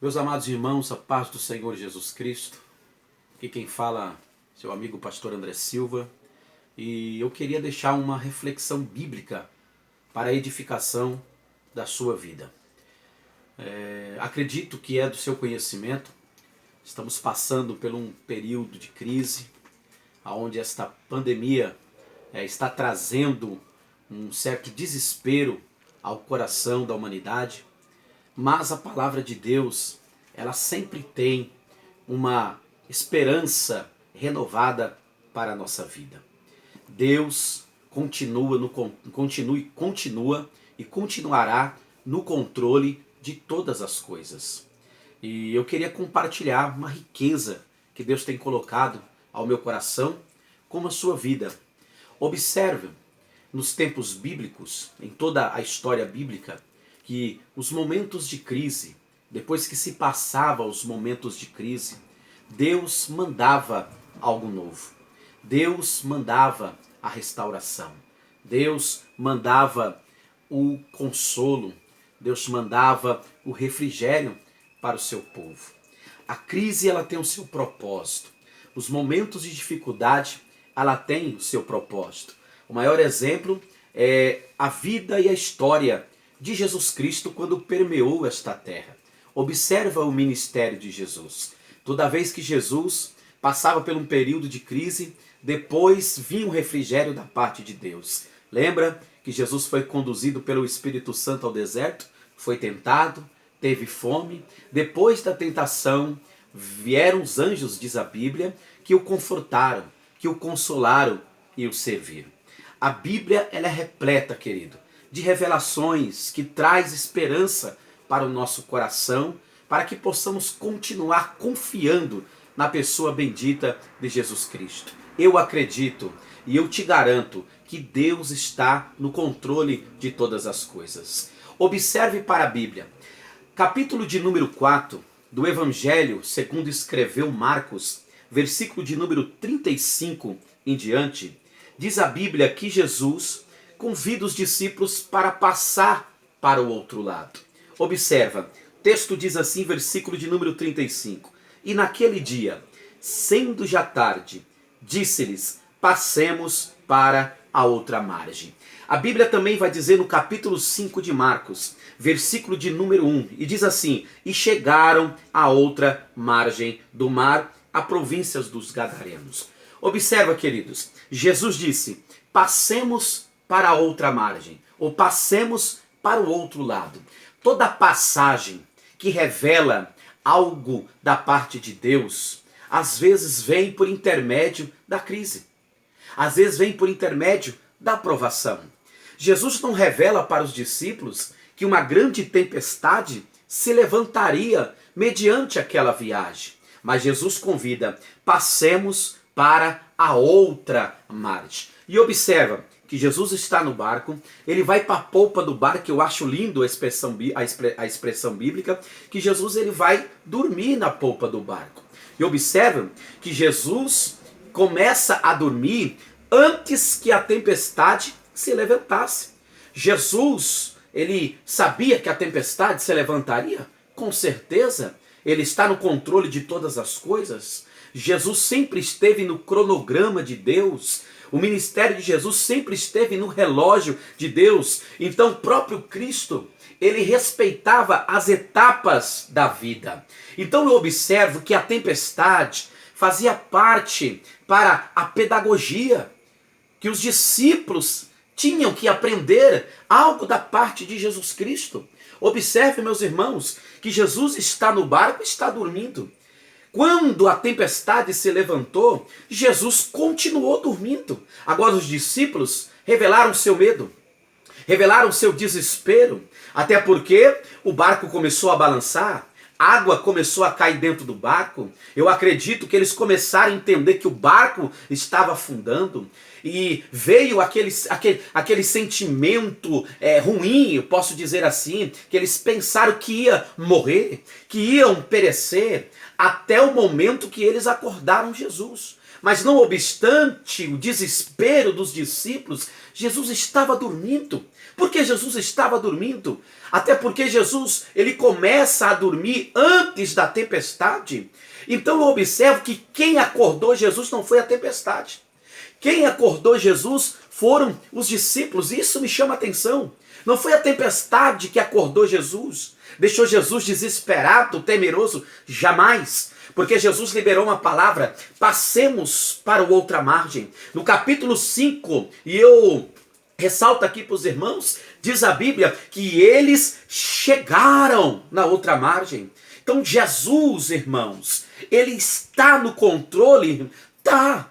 Meus amados irmãos, a paz do Senhor Jesus Cristo. Aqui quem fala é seu amigo pastor André Silva. E eu queria deixar uma reflexão bíblica para a edificação da sua vida. Acredito que é do seu conhecimento. Estamos passando por um período de crise, onde esta pandemia está trazendo um certo desespero ao coração da humanidade. Mas a palavra de Deus, ela sempre tem uma esperança renovada para a nossa vida. Deus continua e continuará no controle de todas as coisas. E eu queria compartilhar uma riqueza que Deus tem colocado ao meu coração com a sua vida. Observe, nos tempos bíblicos, em toda a história bíblica, que os momentos de crise, depois que se passava os momentos de crise, Deus mandava algo novo. Deus mandava a restauração. Deus mandava o consolo. Deus mandava o refrigério para o seu povo. A crise, ela tem o seu propósito. Os momentos de dificuldade, ela tem o seu propósito. O maior exemplo é a vida e a história de Jesus Cristo quando permeou esta terra. Observa o ministério de Jesus. Toda vez que Jesus passava por um período de crise, depois vinha o refrigério da parte de Deus. Lembra que Jesus foi conduzido pelo Espírito Santo ao deserto? Foi tentado, teve fome. Depois da tentação, vieram os anjos, diz a Bíblia, que o confortaram, que o consolaram e o serviram. A Bíblia, ela é repleta, querido, de revelações que traz esperança para o nosso coração, para que possamos continuar confiando na pessoa bendita de Jesus Cristo. Eu acredito e eu te garanto que Deus está no controle de todas as coisas. Observe para a Bíblia. Capítulo de número 4 do Evangelho segundo escreveu Marcos, versículo de número 35 em diante, diz a Bíblia que Jesus convida os discípulos para passar para o outro lado. Observa, o texto diz assim, versículo de número 35. E naquele dia, sendo já tarde, disse-lhes, passemos para a outra margem. A Bíblia também vai dizer no capítulo 5 de Marcos, versículo de número 1, e diz assim, e chegaram à outra margem do mar, a províncias dos Gadarenos. Observa, queridos, Jesus disse, passemos para a outra margem, ou passemos para o outro lado. Toda passagem que revela algo da parte de Deus, às vezes vem por intermédio da crise. Às vezes vem por intermédio da provação. Jesus não revela para os discípulos que uma grande tempestade se levantaria mediante aquela viagem. Mas Jesus convida, passemos para a outra margem. E observa que Jesus está no barco, ele vai para a polpa do barco, eu acho lindo a expressão bíblica, que Jesus ele vai dormir na polpa do barco. E observa que Jesus começa a dormir antes que a tempestade se levantasse. Jesus, ele sabia que a tempestade se levantaria? Com certeza, ele está no controle de todas as coisas. Jesus sempre esteve no cronograma de Deus. O ministério de Jesus sempre esteve no relógio de Deus. Então o próprio Cristo, ele respeitava as etapas da vida. Então eu observo que a tempestade fazia parte para a pedagogia, que os discípulos tinham que aprender algo da parte de Jesus Cristo. Observe, meus irmãos, que Jesus está no barco e está dormindo. Quando a tempestade se levantou, Jesus continuou dormindo. Agora os discípulos revelaram seu medo, revelaram seu desespero, até porque o barco começou a balançar, água começou a cair dentro do barco. Eu acredito que eles começaram a entender que o barco estava afundando. E veio aquele sentimento ruim, eu posso dizer assim, que eles pensaram que ia morrer, que iam perecer, até o momento que eles acordaram Jesus. Mas não obstante o desespero dos discípulos, Jesus estava dormindo. Por que Jesus estava dormindo? Até porque Jesus, ele começa a dormir antes da tempestade. Então eu observo que quem acordou Jesus não foi a tempestade. Quem acordou Jesus foram os discípulos. Isso me chama a atenção. Não foi a tempestade que acordou Jesus, deixou Jesus desesperado, temeroso, jamais. Porque Jesus liberou uma palavra: passemos para a outra margem. No capítulo 5, e eu ressalto aqui para os irmãos, diz a Bíblia que eles chegaram na outra margem. Então Jesus, irmãos, ele está no controle? Tá.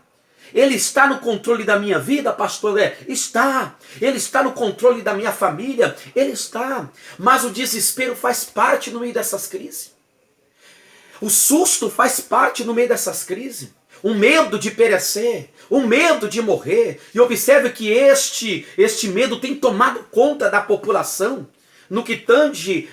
Ele está no controle da minha vida, pastor? Está. Ele está no controle da minha família? Ele está. Mas o desespero faz parte no meio dessas crises. O susto faz parte no meio dessas crises. O medo de perecer, o medo de morrer. E observe que este medo tem tomado conta da população, no que tange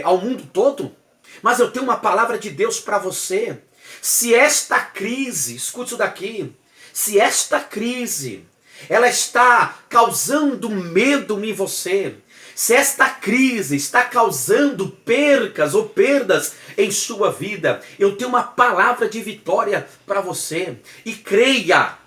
ao mundo todo. Mas eu tenho uma palavra de Deus para você. Se esta crise, escute isso daqui, se esta crise, ela está causando medo em você, se esta crise está causando percas ou perdas em sua vida, eu tenho uma palavra de vitória para você. E creia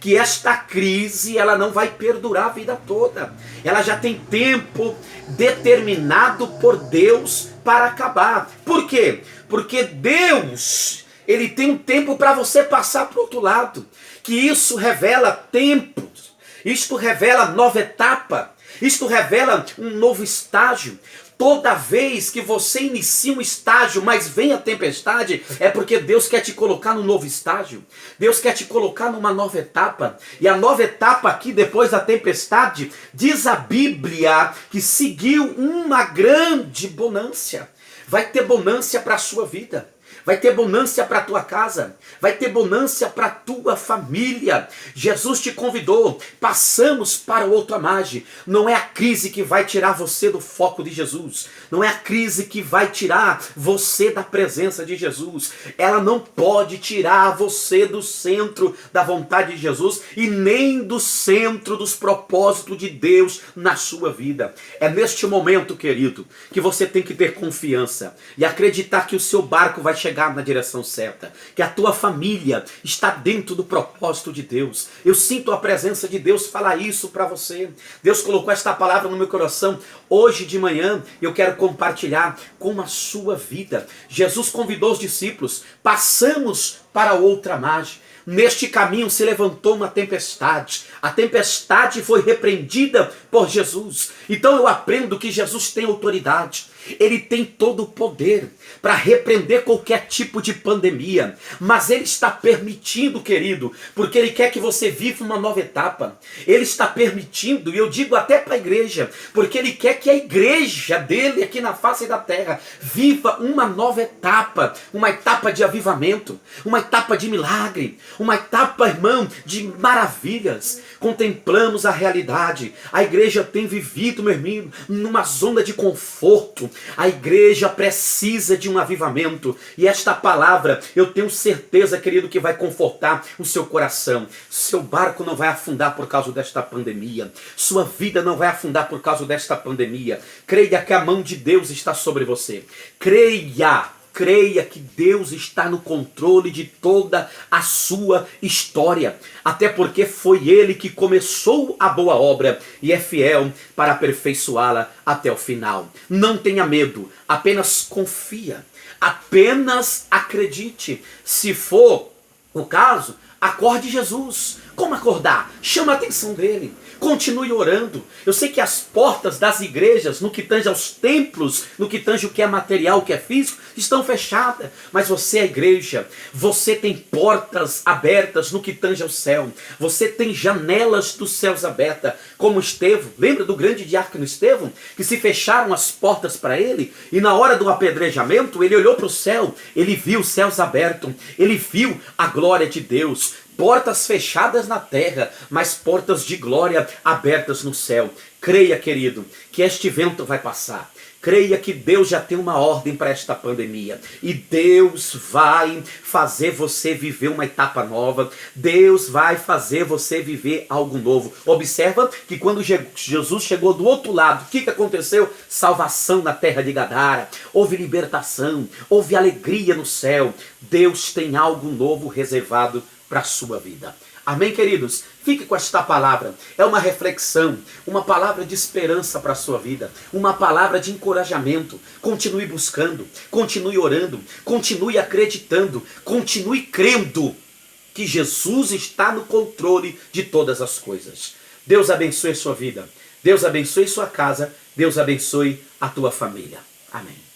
que esta crise, ela não vai perdurar a vida toda. Ela já tem tempo determinado por Deus para acabar. Por quê? Porque Deus, ele tem um tempo para você passar para o outro lado. Que isso revela tempos, isto revela nova etapa, isto revela um novo estágio. Toda vez que você inicia um estágio, mas vem a tempestade, é porque Deus quer te colocar num novo estágio. Deus quer te colocar numa nova etapa. E a nova etapa aqui, depois da tempestade, diz a Bíblia que seguiu uma grande bonança. Vai ter bonança para a sua vida. Vai ter bonança para a tua casa, vai ter bonança para a tua família. Jesus te convidou, passamos para outra margem. Não é a crise que vai tirar você do foco de Jesus, não é a crise que vai tirar você da presença de Jesus. Ela não pode tirar você do centro da vontade de Jesus e nem do centro dos propósitos de Deus na sua vida. É neste momento, querido, que você tem que ter confiança e acreditar que o seu barco vai chegar na direção certa, que a tua família está dentro do propósito de Deus. Eu sinto a presença de Deus falar isso para você. Deus colocou esta palavra no meu coração hoje de manhã. Eu quero compartilhar com a sua vida. Jesus convidou os discípulos, passamos para outra margem. Neste caminho se levantou uma tempestade. A tempestade foi repreendida por Jesus. Então eu aprendo que Jesus tem autoridade. Ele tem todo o poder para repreender qualquer tipo de pandemia. Mas Ele está permitindo, querido, porque Ele quer que você viva uma nova etapa. Ele está permitindo, e eu digo até para a igreja, porque Ele quer que a igreja dele aqui na face da terra viva uma nova etapa. Uma etapa de avivamento, uma etapa de milagre, uma etapa, irmão, de maravilhas. Contemplamos a realidade. A igreja tem vivido, meu irmão, numa zona de conforto. A igreja precisa de um avivamento. E esta palavra, eu tenho certeza, querido, que vai confortar o seu coração. Seu barco não vai afundar por causa desta pandemia. Sua vida não vai afundar por causa desta pandemia. Creia que a mão de Deus está sobre você. Creia que Deus está no controle de toda a sua história. Até porque foi Ele que começou a boa obra e é fiel para aperfeiçoá-la até o final. Não tenha medo, apenas confia. Apenas acredite. Se for o caso, acorde Jesus. Como acordar? Chama a atenção dele. Continue orando. Eu sei que as portas das igrejas, no que tange aos templos, no que tange o que é material, o que é físico, estão fechadas. Mas você é a igreja. Você tem portas abertas no que tange ao céu. Você tem janelas dos céus abertas. Como Estevão. Lembra do grande diácono Estevão? Que se fecharam as portas para ele. E na hora do apedrejamento, ele olhou para o céu. Ele viu os céus abertos. Ele viu a glória de Deus. Portas fechadas na terra, mas portas de glória abertas no céu. Creia, querido, que este vento vai passar. Creia que Deus já tem uma ordem para esta pandemia. E Deus vai fazer você viver uma etapa nova. Deus vai fazer você viver algo novo. Observa que quando Jesus chegou do outro lado, o que aconteceu? Salvação na terra de Gadara. Houve libertação, houve alegria no céu. Deus tem algo novo reservado para a sua vida. Amém, queridos? Fique com esta palavra. É uma reflexão, uma palavra de esperança para a sua vida, uma palavra de encorajamento. Continue buscando, continue orando, continue acreditando, continue crendo que Jesus está no controle de todas as coisas. Deus abençoe a sua vida, Deus abençoe sua casa, Deus abençoe a tua família. Amém.